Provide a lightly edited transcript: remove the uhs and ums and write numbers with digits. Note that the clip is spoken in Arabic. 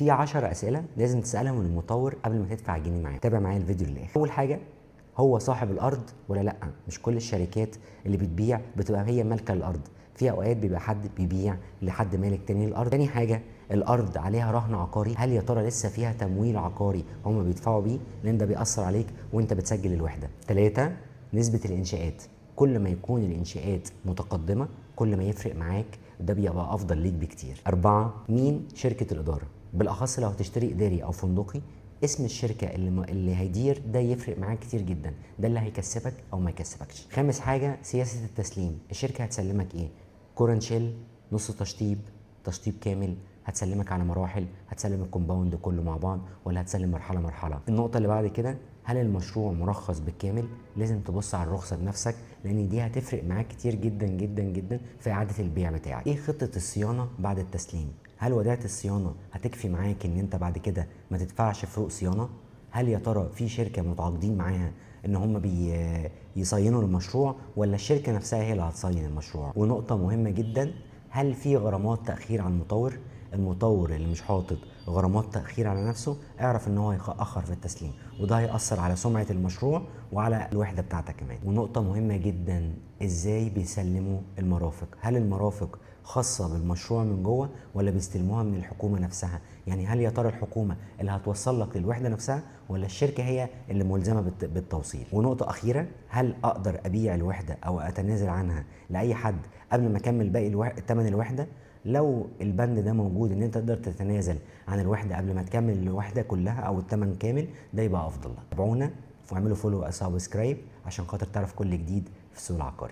في 10 اسئله لازم تسالهم للمطور قبل ما تدفع جنيه معاه. تابع معايا الفيديو للاخر. اول حاجه، هو صاحب الارض ولا لا؟ مش كل الشركات اللي بتبيع بتبقى هي مالكه للارض، في اوقات بيبقى حد بيبيع لحد مالك تاني للارض. تاني حاجه، الارض عليها رهن عقاري، هل يا ترى لسه فيها تمويل عقاري هم بيدفعوا بيه؟ لان ده بيأثر عليك وانت بتسجل الوحده. 3، نسبه الانشاءات، كل ما يكون الانشاءات متقدمه كل ما يفرق معاك، ده بيبقى افضل ليك بكتير. 4، مين شركه الاداره؟ بالاخص لو هتشتري اداري او فندقي، اسم الشركه اللي هيدير ده يفرق معاك كتير جدا، ده اللي هيكسبك او ما يكسبكش. 5 حاجه، سياسه التسليم، الشركه هتسلمك ايه؟ كورن شيل، نص تشطيب، تشطيب كامل، هتسلمك على مراحل، هتسلم الكومباوند كله مع بعض ولا هتسلم مرحله مرحله. النقطه اللي بعد كده، هل المشروع مرخص بالكامل؟ لازم تبص على الرخصه بنفسك، لان دي هتفرق معاك كتير جدا جدا جدا في اعاده البيع بتاعك. ايه خطه الصيانه بعد التسليم؟ هل وديعه الصيانه هتكفي معاك ان انت بعد كده ما تدفعش فروق صيانه؟ هل يا ترى في شركه متعاقدين معاها ان هم يصينوا المشروع، ولا الشركه نفسها هي اللي هتصين المشروع؟ ونقطه مهمه جدا، هل في غرامات تاخير على المطور؟ المطور اللي مش حاطط غرامات تاخير على نفسه، اعرف ان هو هيأخر في التسليم، وده هيأثر على سمعه المشروع وعلى الوحده بتاعتك كمان. ونقطه مهمه جدا، ازاي بيسلموا المرافق؟ هل المرافق خاصه بالمشروع من جوه ولا بيستلموها من الحكومه نفسها؟ يعني هل يا ترى الحكومه اللي هتوصل لك للوحده نفسها ولا الشركه هي اللي ملزمه بالتوصيل؟ ونقطه اخيره، هل اقدر ابيع الوحده او اتنازل عنها لاي حد قبل ما اكمل باقي ثمن الوحده؟ لو البند ده موجود ان انت تقدر تتنازل عن الوحده قبل ما تكمل الوحده كلها او الثمن كامل، ده يبقى افضل لك. تابعونا واعملوا فولو او سبسكرايب عشان خاطر تعرف كل جديد في السوق العقاري.